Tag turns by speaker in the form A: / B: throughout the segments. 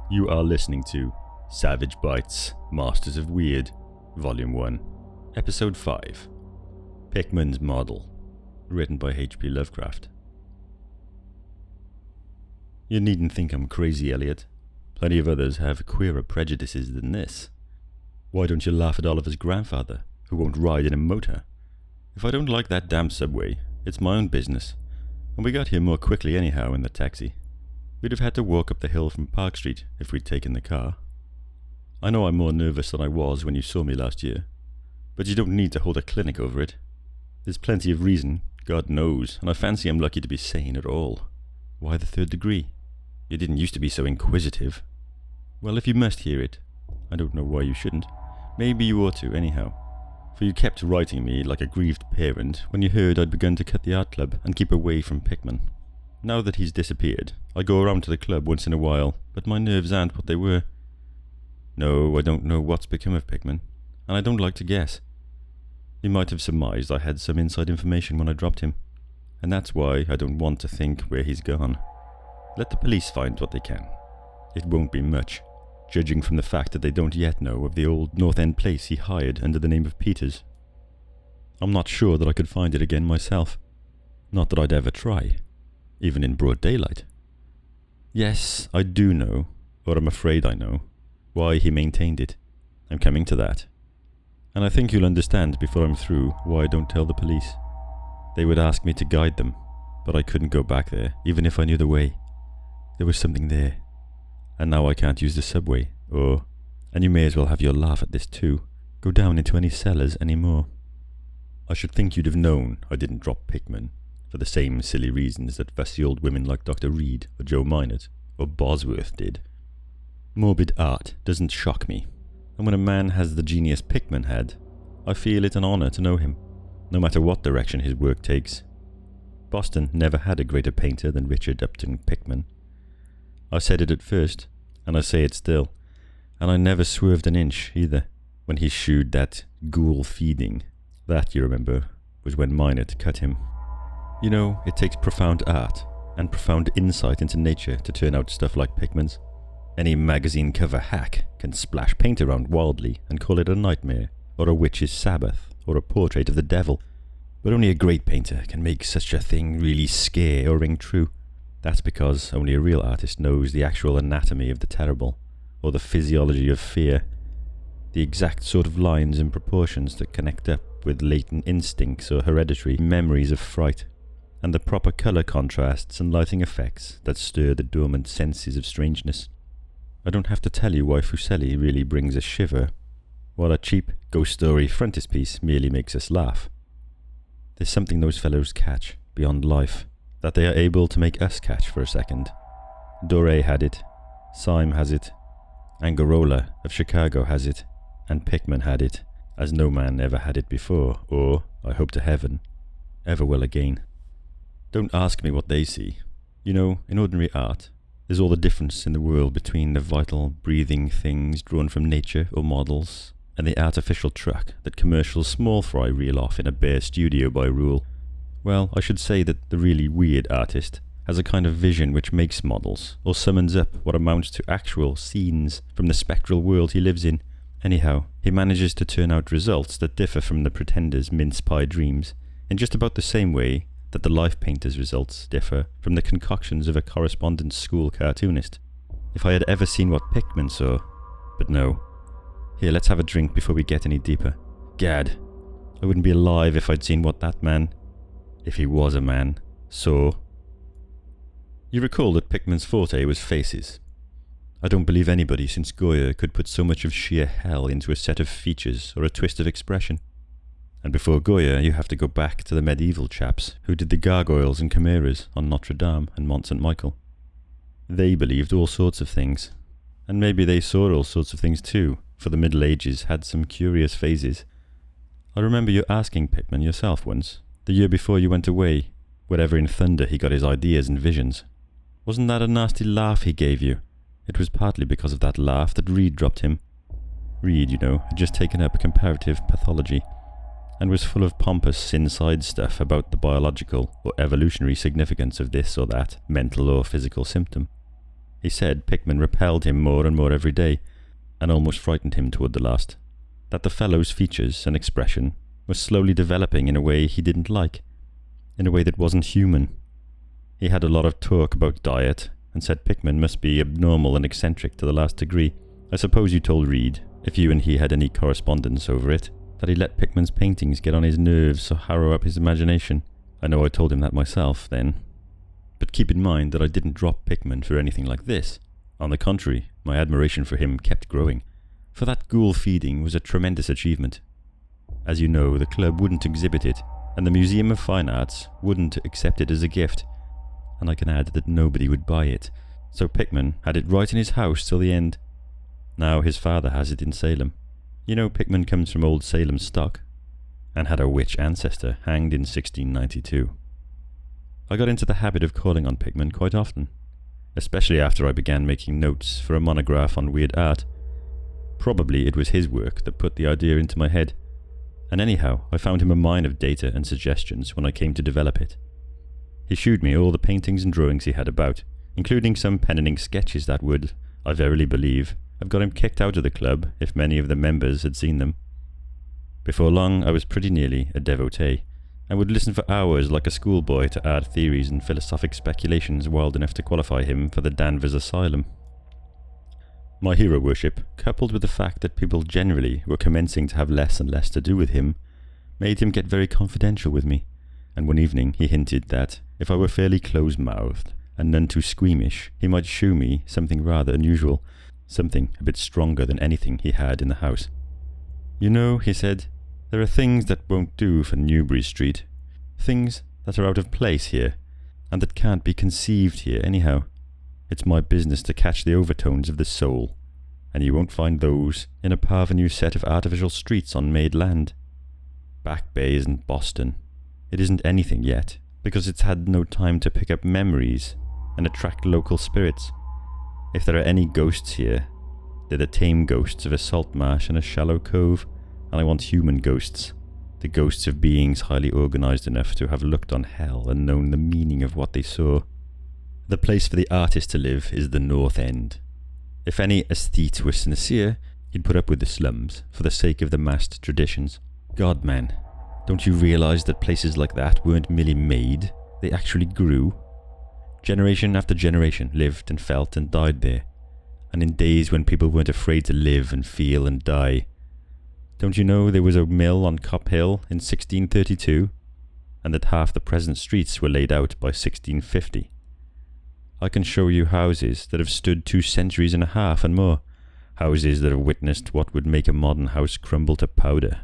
A: You are listening to Savage Bites, Masters of Weird, Volume 1, Episode 5, Pickman's Model, written by H.P. Lovecraft. You needn't think I'm crazy, Eliot. Plenty of others have queerer prejudices than this. Why don't you laugh at Oliver's grandfather, who won't ride in a motor? If I don't like that damn subway, it's my own business. And we got here more quickly anyhow in the taxi. We'd have had to walk up the hill from Park Street if we'd taken the car. I know I'm more nervous than I was when you saw me last year, but you don't need to hold a clinic over it. There's plenty of reason, God knows, and I fancy I'm lucky to be sane at all. Why the third degree? You didn't used to be so inquisitive. Well, if you must hear it, I don't know why you shouldn't. Maybe you ought to, anyhow. For you kept writing me like a grieved parent when you heard I'd begun to cut the art club and keep away from Pickman. Now that he's disappeared, I go around to the club once in a while, but my nerves aren't what they were. No, I don't know what's become of Pickman, and I don't like to guess. You might have surmised I had some inside information when I dropped him, and that's why I don't want to think where he's gone. Let the police find what they can. It won't be much, judging from the fact that they don't yet know of the old North End place he hired under the name of Peters. I'm not sure that I could find it again myself. Not that I'd ever try. Even in broad daylight. Yes, I do know, or I'm afraid I know, why he maintained it. I'm coming to that. And I think you'll understand before I'm through why I don't tell the police. They would ask me to guide them, but I couldn't go back there, even if I knew the way. There was something there. And now I can't use the subway, and you may as well have your laugh at this too, go down into any cellars anymore. I should think you'd have known I didn't drop Pickman, for the same silly reasons that fussy old women like Dr. Reed or Joe Minot or Bosworth did. Morbid art doesn't shock me, and when a man has the genius Pickman had, I feel it an honour to know him, no matter what direction his work takes. Boston never had a greater painter than Richard Upton Pickman. I said it at first, and I say it still, and I never swerved an inch either, when he shooed that ghoul feeding. That, you remember, was when Minot cut him. You know, it takes profound art and profound insight into nature to turn out stuff like Pickman's. Any magazine cover hack can splash paint around wildly and call it a nightmare, or a witch's sabbath, or a portrait of the devil. But only a great painter can make such a thing really scare or ring true. That's because only a real artist knows the actual anatomy of the terrible, or the physiology of fear, the exact sort of lines and proportions that connect up with latent instincts or hereditary memories of fright, and the proper colour contrasts and lighting effects that stir the dormant senses of strangeness. I don't have to tell you why Fuseli really brings a shiver, while a cheap ghost story frontispiece merely makes us laugh. There's something those fellows catch, beyond life, that they are able to make us catch for a second. Doré had it, Syme has it, Angarola of Chicago has it, and Pickman had it, as no man ever had it before, or, I hope to heaven, ever will again. Don't ask me what they see. You know, in ordinary art, there's all the difference in the world between the vital, breathing things drawn from nature or models, and the artificial truck that commercial small fry reel off in a bare studio by rule. Well, I should say that the really weird artist has a kind of vision which makes models, or summons up what amounts to actual scenes from the spectral world he lives in. Anyhow, he manages to turn out results that differ from the pretender's mince-pie dreams, in just about the same way that the life painter's results differ from the concoctions of a correspondence school cartoonist. If I had ever seen what Pickman saw, but no. Here, let's have a drink before we get any deeper. Gad, I wouldn't be alive if I'd seen what that man, if he was a man, saw. You recall that Pickman's forte was faces. I don't believe anybody since Goya could put so much of sheer hell into a set of features or a twist of expression. And before Goya, you have to go back to the medieval chaps who did the gargoyles and chimeras on Notre Dame and Mont St. Michael. They believed all sorts of things, and maybe they saw all sorts of things too, for the Middle Ages had some curious phases. I remember you asking Pickman yourself once, the year before you went away, wherever in thunder he got his ideas and visions. Wasn't that a nasty laugh he gave you? It was partly because of that laugh that Reed dropped him. Reed, you know, had just taken up comparative pathology, and was full of pompous inside stuff about the biological or evolutionary significance of this or that mental or physical symptom. He said Pickman repelled him more and more every day, and almost frightened him toward the last. That the fellow's features and expression were slowly developing in a way he didn't like, in a way that wasn't human. He had a lot of talk about diet, and said Pickman must be abnormal and eccentric to the last degree. I suppose you told Reed, if you and he had any correspondence over it, that he let Pickman's paintings get on his nerves or harrow up his imagination. I know I told him that myself then. But keep in mind that I didn't drop Pickman for anything like this. On the contrary, my admiration for him kept growing, for that ghoul feeding was a tremendous achievement. As you know, the club wouldn't exhibit it, and the Museum of Fine Arts wouldn't accept it as a gift, and I can add that nobody would buy it, so Pickman had it right in his house till the end. Now his father has it in Salem. You know Pickman comes from old Salem stock, and had a witch ancestor hanged in 1692. I got into the habit of calling on Pickman quite often, especially after I began making notes for a monograph on weird art. Probably it was his work that put the idea into my head, and anyhow I found him a mine of data and suggestions when I came to develop it. He shewed me all the paintings and drawings he had about, including some pen and ink sketches that would, I verily believe, have got him kicked out of the club if many of the members had seen them. Before long I was pretty nearly a devotee, and would listen for hours like a schoolboy to art theories and philosophic speculations wild enough to qualify him for the Danvers Asylum. My hero worship, coupled with the fact that people generally were commencing to have less and less to do with him, made him get very confidential with me, and one evening he hinted that, if I were fairly close-mouthed and none too squeamish, he might shew me something rather unusual, something a bit stronger than anything he had in the house. You know, he said, there are things that won't do for Newbury Street, things that are out of place here, and that can't be conceived here anyhow. It's my business to catch the overtones of the soul, and you won't find those in a parvenu set of artificial streets on made land. Back Bay isn't Boston. It isn't anything yet, because it's had no time to pick up memories and attract local spirits. If there are any ghosts here, they're the tame ghosts of a salt marsh and a shallow cove, and I want human ghosts, the ghosts of beings highly organised enough to have looked on hell and known the meaning of what they saw. The place for the artist to live is the North End. If any aesthete were sincere, he'd put up with the slums for the sake of the massed traditions. God, man, don't you realise that places like that weren't merely made, they actually grew? Generation after generation lived and felt and died there, and in days when people weren't afraid to live and feel and die. Don't you know there was a mill on Cop Hill in 1632, and that half the present streets were laid out by 1650? I can show you houses that have stood 2 centuries and a half and more, houses that have witnessed what would make a modern house crumble to powder.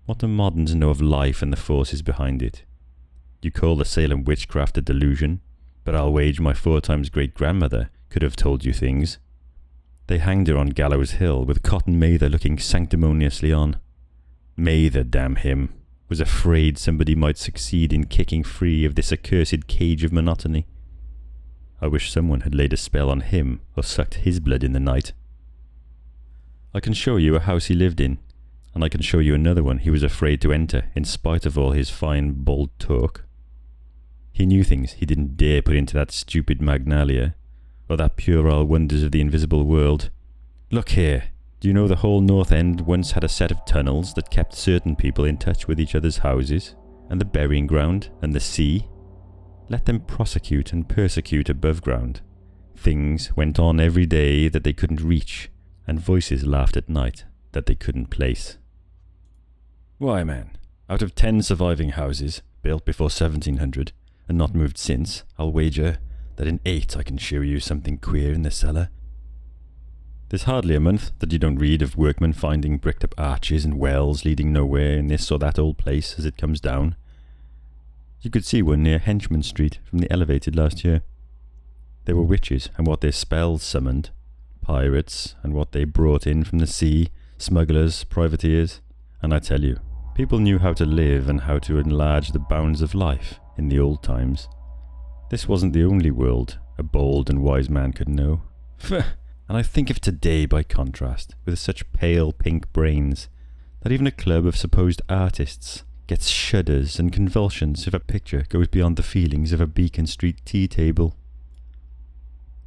A: What do moderns know of life and the forces behind it? You call the Salem witchcraft a delusion, but I'll wager my 4 times great-grandmother could have told you things. They hanged her on Gallows Hill with Cotton Mather looking sanctimoniously on. Mather, damn him, was afraid somebody might succeed in kicking free of this accursed cage of monotony. I wish someone had laid a spell on him or sucked his blood in the night. I can show you a house he lived in, and I can show you another one he was afraid to enter in spite of all his fine, bold talk. He knew things he didn't dare put into that stupid Magnalia, or that puerile wonders of the invisible world. Look here, do you know the whole North End once had a set of tunnels that kept certain people in touch with each other's houses, and the burying ground, and the sea? Let them prosecute and persecute above ground. Things went on every day that they couldn't reach, and voices laughed at night that they couldn't place. Why, man, out of 10 surviving houses, built before 1700, and not moved since, I'll wager that in 8 I can show you something queer in the cellar. There's hardly a month that you don't read of workmen finding bricked up arches and wells leading nowhere in this or that old place as it comes down. You could see one near Henchman Street from the elevated last year. There were witches and what their spells summoned, pirates and what they brought in from the sea, smugglers, privateers, and I tell you, people knew how to live and how to enlarge the bounds of life in the old times. This wasn't the only world a bold and wise man could know. And I think of today, by contrast, with such pale pink brains, that even a club of supposed artists gets shudders and convulsions if a picture goes beyond the feelings of a Beacon Street tea table.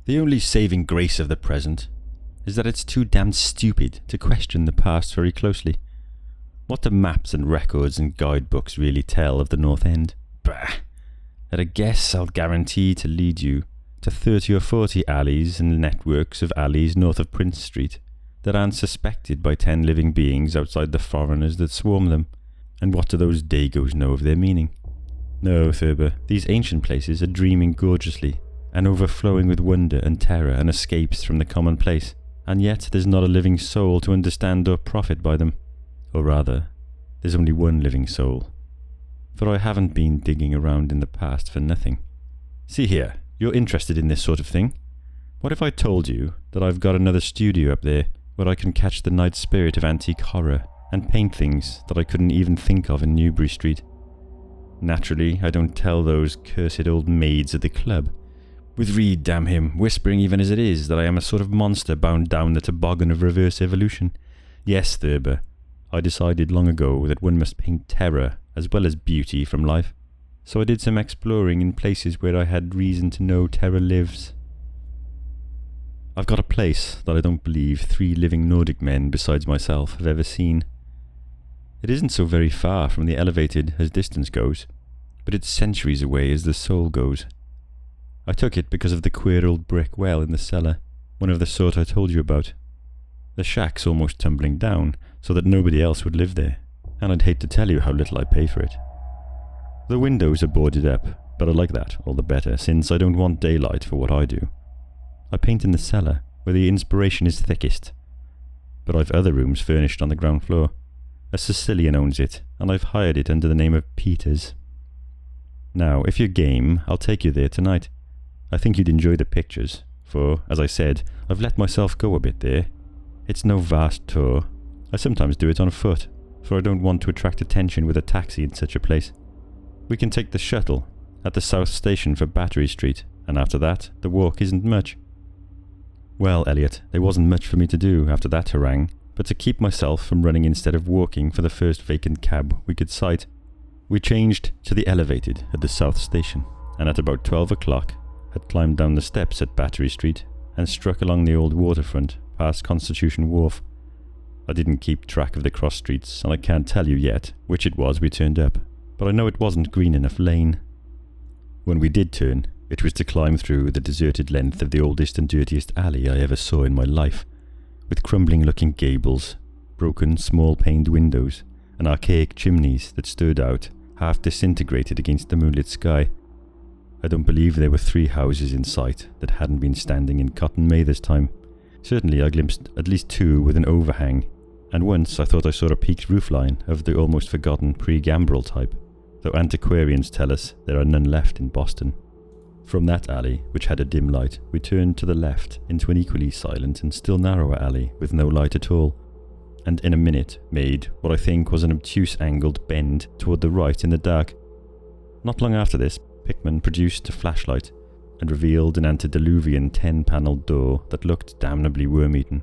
A: The only saving grace of the present is that it's too damned stupid to question the past very closely. What do maps and records and guidebooks really tell of the North End? Bah! At a guess, I'll guarantee to lead you to 30 or 40 alleys and networks of alleys north of Prince Street that aren't suspected by 10 living beings outside the foreigners that swarm them. And what do those Dagos know of their meaning? No, Thurber, these ancient places are dreaming gorgeously and overflowing with wonder and terror and escapes from the commonplace, and yet there's not a living soul to understand or profit by them. Or rather, there's only one living soul. For I haven't been digging around in the past for nothing. See here, you're interested in this sort of thing. What if I told you that I've got another studio up there where I can catch the night spirit of antique horror and paint things that I couldn't even think of in Newbury Street? Naturally, I don't tell those cursed old maids at the club, with Reed, damn him, whispering even as it is that I am a sort of monster bound down the toboggan of reverse evolution. Yes, Thurber, I decided long ago that one must paint terror as well as beauty from life, so I did some exploring in places where I had reason to know terror lives. I've got a place that I don't believe 3 living Nordic men besides myself have ever seen. It isn't so very far from the elevated as distance goes, but it's centuries away as the soul goes. I took it because of the queer old brick well in the cellar, one of the sort I told you about. The shack's almost tumbling down, so that nobody else would live there, and I'd hate to tell you how little I pay for it. The windows are boarded up, but I like that all the better, since I don't want daylight for what I do. I paint in the cellar, where the inspiration is thickest, but I've other rooms furnished on the ground floor. A Sicilian owns it, and I've hired it under the name of Peter's. Now, if you're game, I'll take you there tonight. I think you'd enjoy the pictures, for, as I said, I've let myself go a bit there. It's no vast tour. I sometimes do it on foot, for I don't want to attract attention with a taxi in such a place. We can take the shuttle at the South Station for Battery Street, and after that, the walk isn't much. Well, Eliot, there wasn't much for me to do after that harangue, but to keep myself from running instead of walking for the first vacant cab we could sight. We changed to the elevated at the South Station, and at about 12 o'clock had climbed down the steps at Battery Street and struck along the old waterfront past Constitution Wharf. I didn't keep track of the cross streets, and I can't tell you yet which it was we turned up, but I know it wasn't Green Enough Lane. When we did turn, it was to climb through the deserted length of the oldest and dirtiest alley I ever saw in my life, with crumbling-looking gables, broken small-paned windows, and archaic chimneys that stood out, half disintegrated against the moonlit sky. I don't believe there were 3 houses in sight that hadn't been standing in Cotton Mather's time. Certainly I glimpsed at least 2 with an overhang, and once I thought I saw a peaked roofline of the almost forgotten pre-gambrel type, though antiquarians tell us there are none left in Boston. From that alley, which had a dim light, we turned to the left into an equally silent and still narrower alley with no light at all, and in a minute made what I think was an obtuse angled bend toward the right in the dark. Not long after this, Pickman produced a flashlight and revealed an antediluvian 10-panelled door that looked damnably worm-eaten.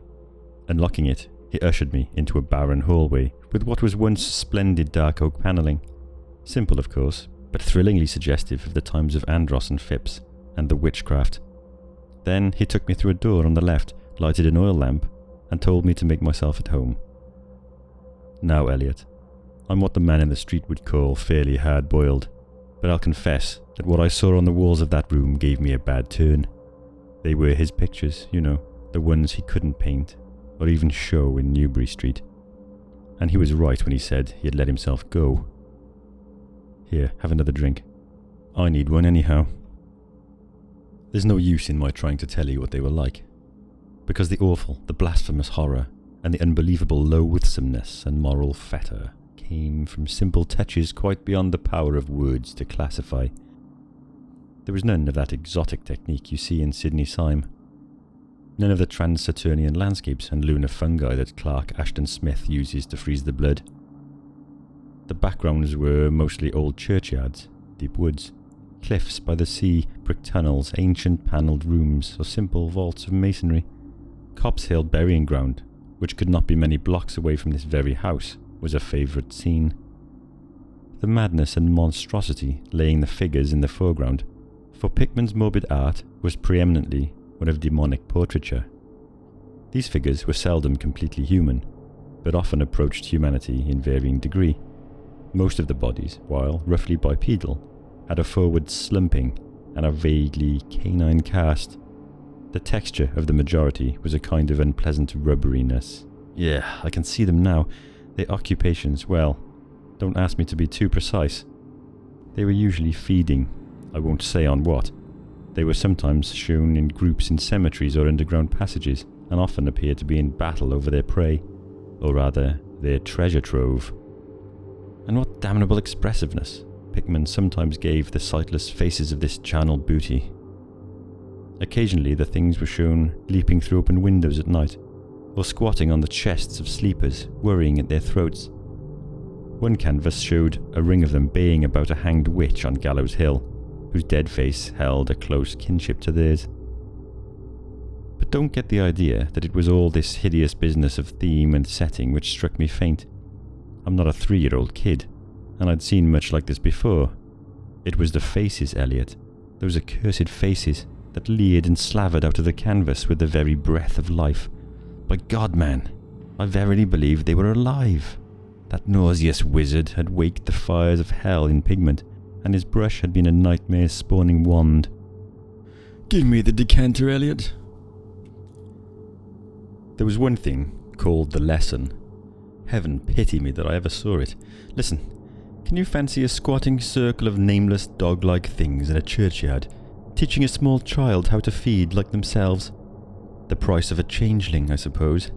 A: Unlocking it, he ushered me into a barren hallway with what was once splendid dark oak panelling. Simple, of course, but thrillingly suggestive of the times of Andros and Phipps and the witchcraft. Then he took me through a door on the left, lighted an oil lamp, and told me to make myself at home. Now, Eliot, I'm what the man in the street would call fairly hard-boiled, but I'll confess that what I saw on the walls of that room gave me a bad turn. They were his pictures, you know, the ones he couldn't paint, or even show in Newbury Street. And he was right when he said he had let himself go. Here, have another drink. I need one anyhow. There's no use in my trying to tell you what they were like, because the awful, the blasphemous horror, and the unbelievable loathsomeness and moral fetor came from simple touches quite beyond the power of words to classify. There was none of that exotic technique you see in Sidney Syme. None of the trans-Saturnian landscapes and lunar fungi that Clark Ashton Smith uses to freeze the blood. The backgrounds were mostly old churchyards, deep woods, cliffs by the sea, brick tunnels, ancient panelled rooms, or simple vaults of masonry. Copp's Hill burying ground, which could not be many blocks away from this very house, was a favourite scene. The madness and monstrosity laying the figures in the foreground, for Pickman's morbid art was preeminently one of demonic portraiture. These figures were seldom completely human, but often approached humanity in varying degree. Most of the bodies, while roughly bipedal, had a forward slumping and a vaguely canine cast. The texture of the majority was a kind of unpleasant rubberiness. Yeah, I can see them now. Their occupations, well, don't ask me to be too precise. They were usually feeding, I won't say on what. They were sometimes shown in groups in cemeteries or underground passages, and often appeared to be in battle over their prey, or rather, their treasure trove. And what damnable expressiveness Pickman sometimes gave the sightless faces of this charnel booty. Occasionally the things were shown leaping through open windows at night, or squatting on the chests of sleepers, worrying at their throats. One canvas showed a ring of them baying about a hanged witch on Gallows Hill, whose dead face held a close kinship to theirs. But don't get the idea that it was all this hideous business of theme and setting which struck me faint. I'm not a 3-year-old kid, and I'd seen much like this before. It was the faces, Eliot, those accursed faces that leered and slavered out of the canvas with the very breath of life. By God, man, I verily believed they were alive. That nauseous wizard had waked the fires of hell in pigment, and his brush had been a nightmare-spawning wand. Give me the decanter, Eliot. There was one thing called the lesson. Heaven pity me that I ever saw it. Listen, can you fancy a squatting circle of nameless dog-like things in a churchyard, teaching a small child how to feed like themselves? The price of a changeling, I suppose.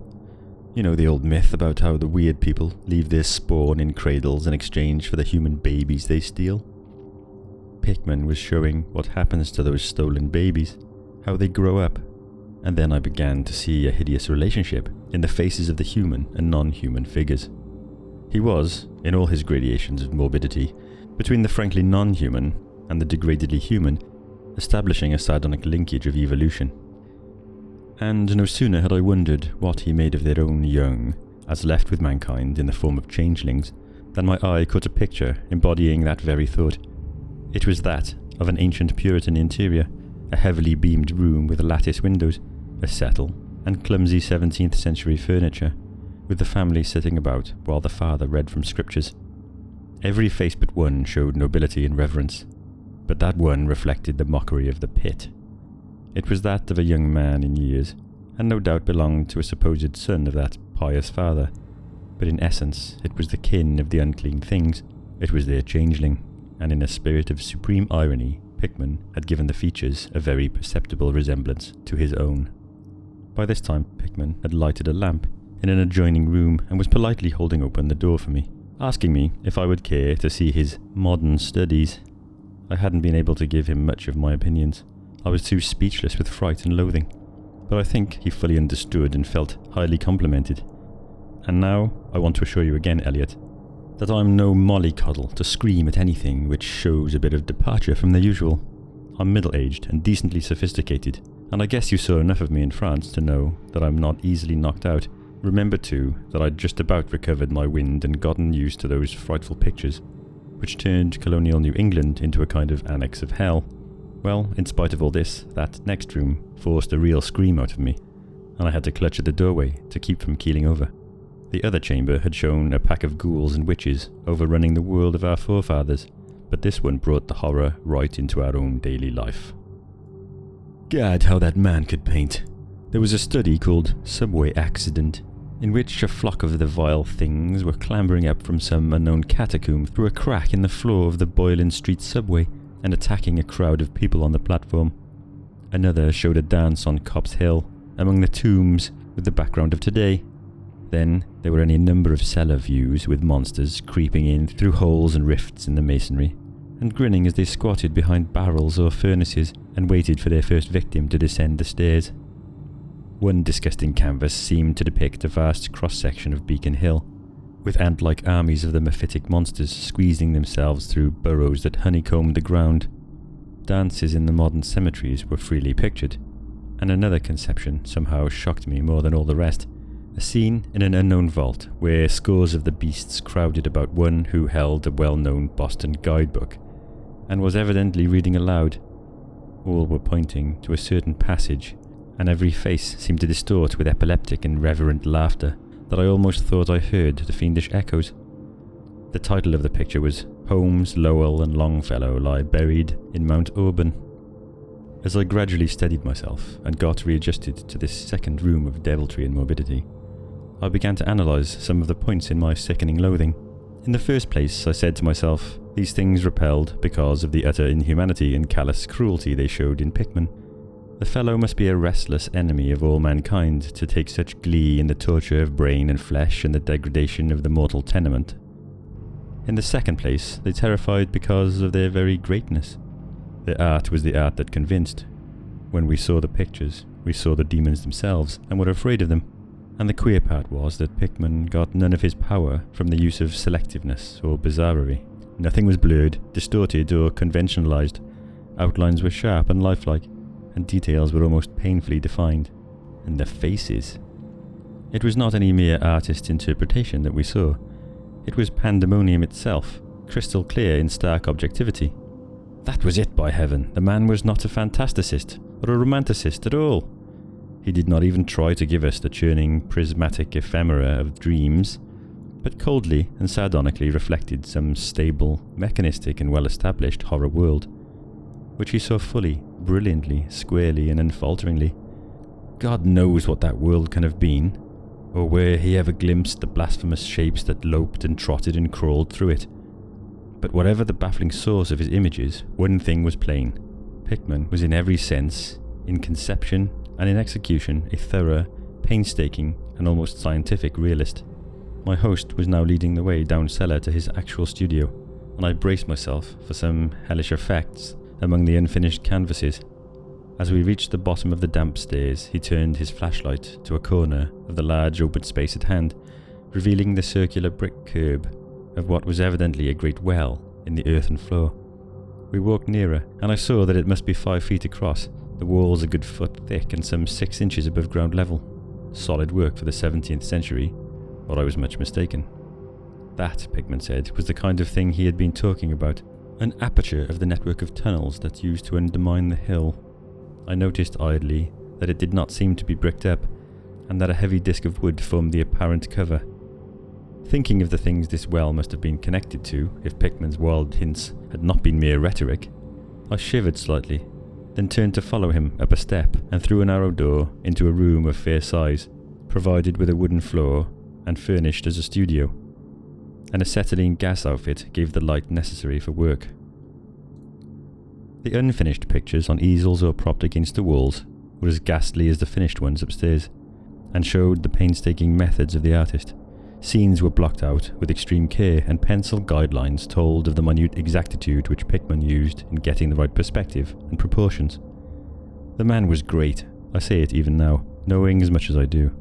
A: You know the old myth about how the weird people leave their spawn in cradles in exchange for the human babies they steal? Pickman was showing what happens to those stolen babies, how they grow up, and then I began to see a hideous relationship in the faces of the human and non-human figures. He was, in all his gradations of morbidity, between the frankly non-human and the degradedly human, establishing a sardonic linkage of evolution. And no sooner had I wondered what he made of their own young, as left with mankind in the form of changelings, than my eye caught a picture embodying that very thought. It was that of an ancient Puritan interior, a heavily beamed room with lattice windows, a settle, and clumsy 17th century furniture, with the family sitting about while the father read from scriptures. Every face but one showed nobility and reverence, but that one reflected the mockery of the pit. It was that of a young man in years, and no doubt belonged to a supposed son of that pious father, but in essence it was the kin of the unclean things. It was their changeling, and in a spirit of supreme irony, Pickman had given the features a very perceptible resemblance to his own. By this time Pickman had lighted a lamp in an adjoining room and was politely holding open the door for me, asking me if I would care to see his modern studies. I hadn't been able to give him much of my opinions. I was too speechless with fright and loathing, but I think he fully understood and felt highly complimented. And now I want to assure you again, Eliot, that I'm no mollycoddle to scream at anything which shows a bit of departure from the usual. I'm middle-aged and decently sophisticated, and I guess you saw enough of me in France to know that I'm not easily knocked out. Remember too that I'd just about recovered my wind and gotten used to those frightful pictures, which turned colonial New England into a kind of annex of hell. Well, in spite of all this, that next room forced a real scream out of me, and I had to clutch at the doorway to keep from keeling over. The other chamber had shown a pack of ghouls and witches overrunning the world of our forefathers, but this one brought the horror right into our own daily life. Gad, how that man could paint. There was a study called Subway Accident, in which a flock of the vile things were clambering up from some unknown catacomb through a crack in the floor of the Boylan Street subway and attacking a crowd of people on the platform. Another showed a dance on Copp's Hill, among the tombs, with the background of today. Then there were any number of cellar views with monsters creeping in through holes and rifts in the masonry, and grinning as they squatted behind barrels or furnaces and waited for their first victim to descend the stairs. One disgusting canvas seemed to depict a vast cross-section of Beacon Hill, with ant-like armies of the mephitic monsters squeezing themselves through burrows that honeycombed the ground. Dances in the modern cemeteries were freely pictured, and another conception somehow shocked me more than all the rest. A scene in an unknown vault where scores of the beasts crowded about one who held a well-known Boston guidebook, and was evidently reading aloud. All were pointing to a certain passage and every face seemed to distort with epileptic and reverent laughter that I almost thought I heard the fiendish echoes. The title of the picture was Holmes, Lowell and Longfellow Lie Buried in Mount Auburn. As I gradually steadied myself and got readjusted to this second room of deviltry and morbidity, I began to analyse some of the points in my sickening loathing. In the first place, I said to myself, these things repelled because of the utter inhumanity and callous cruelty they showed in Pickman. The fellow must be a restless enemy of all mankind to take such glee in the torture of brain and flesh and the degradation of the mortal tenement. In the second place, they terrified because of their very greatness. Their art was the art that convinced. When we saw the pictures, we saw the demons themselves and were afraid of them. And the queer part was that Pickman got none of his power from the use of selectiveness or bizarrerie. Nothing was blurred, distorted or conventionalized. Outlines were sharp and lifelike, and details were almost painfully defined. And the faces. It was not any mere artist's interpretation that we saw. It was pandemonium itself, crystal clear in stark objectivity. That was it, by heaven. The man was not a fantasticist or a romanticist at all. He did not even try to give us the churning, prismatic ephemera of dreams, but coldly and sardonically reflected some stable, mechanistic and well-established horror world, which he saw fully, brilliantly, squarely and unfalteringly. God knows what that world can have been, or where he ever glimpsed the blasphemous shapes that loped and trotted and crawled through it. But whatever the baffling source of his images, one thing was plain. Pickman was in every sense, in conception and in execution, a thorough, painstaking and almost scientific realist. My host was now leading the way down cellar to his actual studio, and I braced myself for some hellish effects among the unfinished canvases. As we reached the bottom of the damp stairs, he turned his flashlight to a corner of the large open space at hand, revealing the circular brick curb of what was evidently a great well in the earthen floor. We walked nearer, and I saw that it must be 5 feet across, the walls a good foot thick and some 6 inches above ground level. Solid work for the 17th century, or I was much mistaken. That, Pickman said, was the kind of thing he had been talking about, an aperture of the network of tunnels that used to undermine the hill. I noticed idly that it did not seem to be bricked up, and that a heavy disc of wood formed the apparent cover. Thinking of the things this well must have been connected to, if Pickman's wild hints had not been mere rhetoric, I shivered slightly, then turned to follow him up a step and through a narrow door into a room of fair size, provided with a wooden floor and furnished as a studio. An acetylene gas outfit gave the light necessary for work. The unfinished pictures on easels or propped against the walls were as ghastly as the finished ones upstairs, and showed the painstaking methods of the artist. Scenes were blocked out with extreme care, and pencil guidelines told of the minute exactitude which Pickman used in getting the right perspective and proportions. The man was great, I say it even now, knowing as much as I do.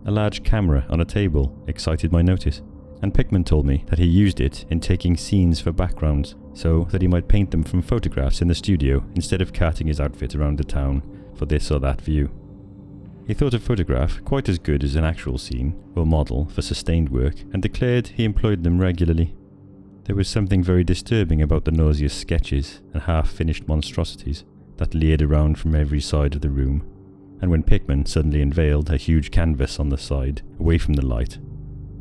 A: A large camera on a table excited my notice, and Pickman told me that he used it in taking scenes for backgrounds, so that he might paint them from photographs in the studio instead of carting his outfit around the town for this or that view. He thought a photograph quite as good as an actual scene or model for sustained work, and declared he employed them regularly. There was something very disturbing about the nauseous sketches and half-finished monstrosities that leered around from every side of the room, and when Pickman suddenly unveiled a huge canvas on the side, away from the light,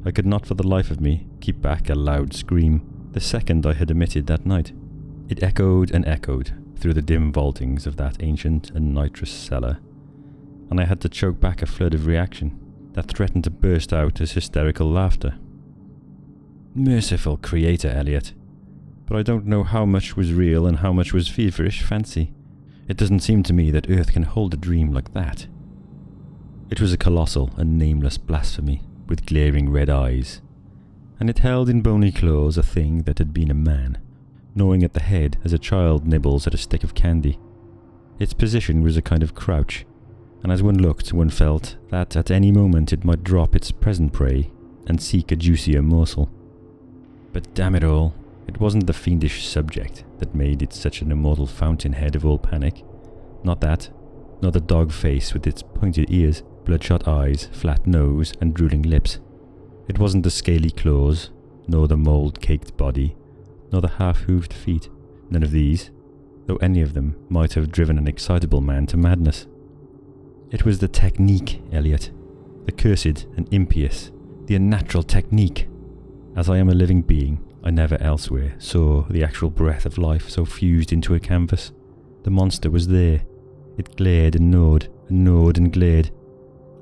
A: I could not for the life of me keep back a loud scream, the second I had emitted that night. It echoed and echoed through the dim vaultings of that ancient and nitrous cellar, and I had to choke back a flood of reaction that threatened to burst out as hysterical laughter. Merciful Creator, Eliot. But I don't know how much was real and how much was feverish fancy. It doesn't seem to me that Earth can hold a dream like that. It was a colossal and nameless blasphemy, with glaring red eyes, and it held in bony claws a thing that had been a man, gnawing at the head as a child nibbles at a stick of candy. Its position was a kind of crouch, and as one looked, one felt that at any moment it might drop its present prey and seek a juicier morsel. But damn it all, it wasn't the fiendish subject that made it such an immortal fountainhead of all panic. Not that, nor the dog face with its pointed ears, bloodshot eyes, flat nose, and drooling lips. It wasn't the scaly claws, nor the mould-caked body, nor the half-hooved feet. None of these, though any of them might have driven an excitable man to madness. It was the technique, Eliot. The cursed and impious, the unnatural technique. As I am a living being, I never elsewhere saw the actual breath of life so fused into a canvas. The monster was there. It glared and gnawed and glared.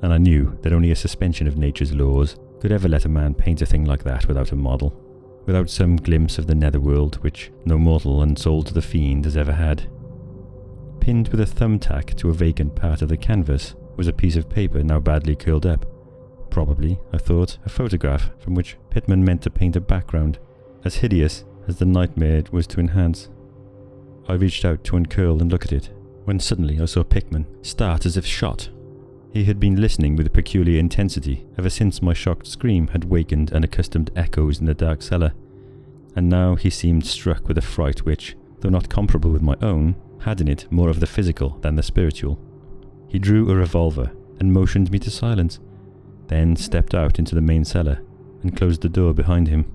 A: And I knew that only a suspension of nature's laws could ever let a man paint a thing like that without a model, without some glimpse of the netherworld which no mortal unsold to the fiend has ever had. Pinned with a thumbtack to a vacant part of the canvas was a piece of paper now badly curled up. Probably, I thought, a photograph from which Pickman meant to paint a background, as hideous as the nightmare it was to enhance. I reached out to uncurl and look at it, when suddenly I saw Pickman start as if shot. He had been listening with peculiar intensity ever since my shocked scream had wakened unaccustomed echoes in the dark cellar, and now he seemed struck with a fright which, though not comparable with my own, had in it more of the physical than the spiritual. He drew a revolver and motioned me to silence, then stepped out into the main cellar and closed the door behind him.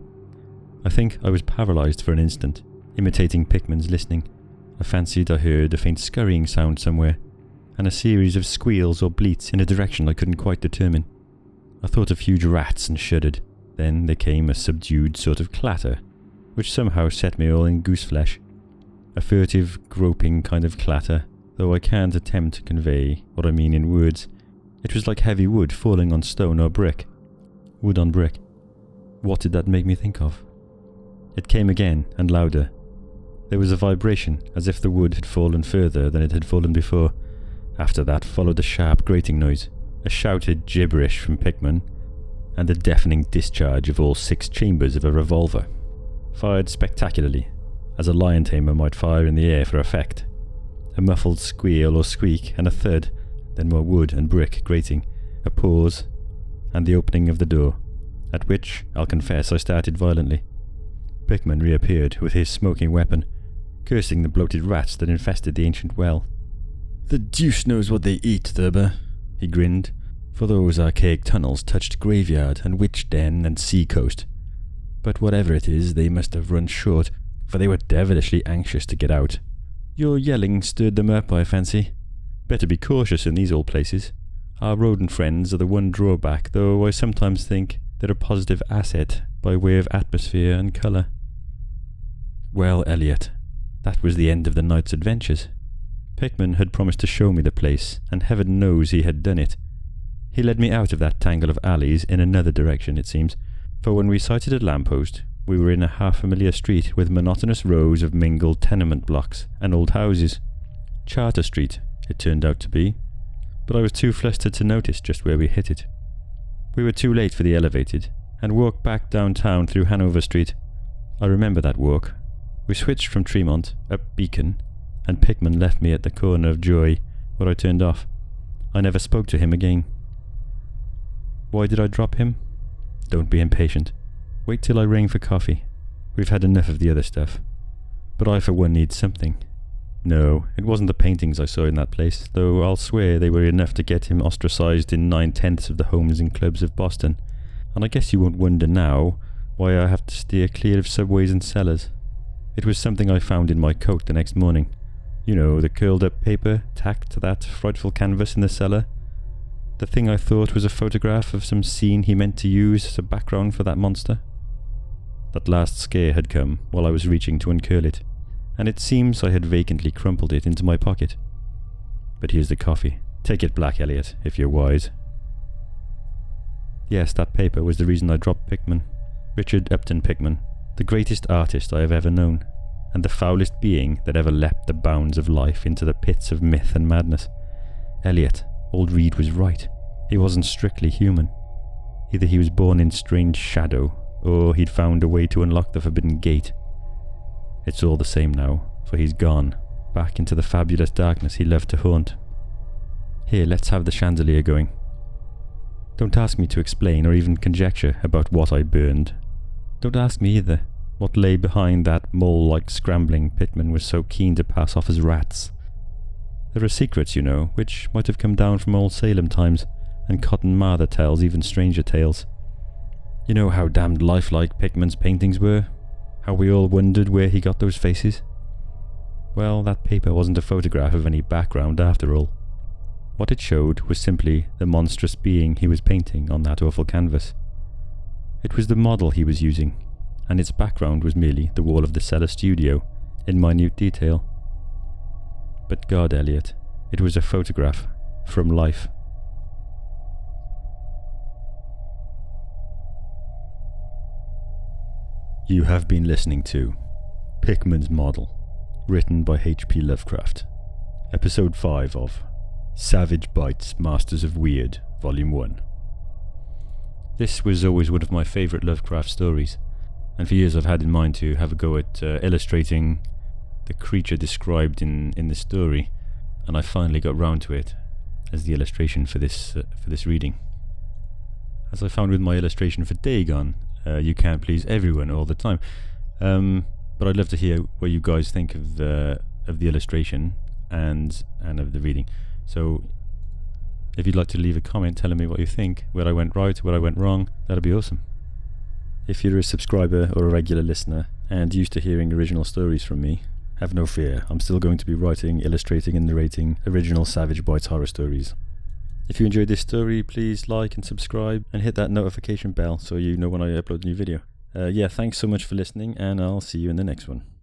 A: I think I was paralysed for an instant, imitating Pickman's listening. I fancied I heard a faint scurrying sound somewhere, and a series of squeals or bleats in a direction I couldn't quite determine. I thought of huge rats and shuddered. Then there came a subdued sort of clatter, which somehow set me all in gooseflesh. A furtive, groping kind of clatter, though I can't attempt to convey what I mean in words. It was like heavy wood falling on stone or brick. Wood on brick. What did that make me think of? It came again, and louder. There was a vibration, as if the wood had fallen further than it had fallen before. After that followed a sharp grating noise, a shouted gibberish from Pickman, and the deafening discharge of all 6 chambers of a revolver, fired spectacularly, as a lion tamer might fire in the air for effect. A muffled squeal or squeak, and a thud, then more wood and brick grating, a pause, and the opening of the door, at which, I'll confess, I started violently. Pickman reappeared with his smoking weapon, cursing the bloated rats that infested the ancient well. "The deuce knows what they eat, Thurber," he grinned, for those archaic tunnels touched graveyard and witch den and sea coast. "But whatever it is, they must have run short, for they were devilishly anxious to get out. Your yelling stirred them up, I fancy. Better be cautious in these old places. Our rodent friends are the one drawback, though I sometimes think they're a positive asset by way of atmosphere and colour." Well, Eliot, that was the end of the night's adventures. Pickman had promised to show me the place, and heaven knows he had done it. He led me out of that tangle of alleys in another direction, it seems, for when we sighted a lamppost, we were in a half-familiar street with monotonous rows of mingled tenement blocks and old houses. Charter Street, it turned out to be, but I was too flustered to notice just where we hit it. We were too late for the elevated, and walked back downtown through Hanover Street. I remember that walk. We switched from Tremont, up Beacon, and Pickman left me at the corner of Joy, where I turned off. I never spoke to him again. Why did I drop him? Don't be impatient. Wait till I ring for coffee. We've had enough of the other stuff. But I for one need something. No, it wasn't the paintings I saw in that place, though I'll swear they were enough to get him ostracised in 9/10 of the homes and clubs of Boston. And I guess you won't wonder now why I have to steer clear of subways and cellars. It was something I found in my coat the next morning. You know, the curled-up paper tacked to that frightful canvas in the cellar. The thing I thought was a photograph of some scene he meant to use as a background for that monster. That last scare had come while I was reaching to uncurl it, and it seems I had vacantly crumpled it into my pocket. But here's the coffee. Take it black, Eliot, if you're wise. Yes, that paper was the reason I dropped Pickman. Richard Upton Pickman, the greatest artist I have ever known, and the foulest being that ever leapt the bounds of life into the pits of myth and madness. Eliot, old Reed was right. He wasn't strictly human. Either he was born in strange shadow, or he'd found a way to unlock the forbidden gate. It's all the same now, for he's gone, back into the fabulous darkness he loved to haunt. Here, let's have the chandelier going. Don't ask me to explain or even conjecture about what I burned. Don't ask me either what lay behind that mole-like scrambling Pickman was so keen to pass off as rats. There are secrets, you know, which might have come down from old Salem times, and Cotton Mather tells even stranger tales. You know how damned lifelike Pickman's paintings were? How we all wondered where he got those faces? Well, that paper wasn't a photograph of any background after all. What it showed was simply the monstrous being he was painting on that awful canvas. It was the model he was using, and its background was merely the wall of the cellar studio, in minute detail. But God, Eliot, it was a photograph from life. You have been listening to Pickman's Model, written by H.P. Lovecraft, Episode 5 of Savage Bites Masters of Weird, Volume 1. This was always one of my favourite Lovecraft stories, and for years I've had in mind to have a go at illustrating the creature described in the story, and I finally got round to it as the illustration for this reading. As I found with my illustration for Dagon, you can't please everyone all the time, but I'd love to hear what you guys think of the illustration and of the reading. So if you'd like to leave a comment telling me what you think, where I went right, where I went wrong, that'd be awesome. If you're a subscriber or a regular listener and used to hearing original stories from me, have no fear, I'm still going to be writing, illustrating and narrating original Savage Bites horror stories. If you enjoyed this story, please like and subscribe and hit that notification bell so you know when I upload a new video. Thanks so much for listening, and I'll see you in the next one.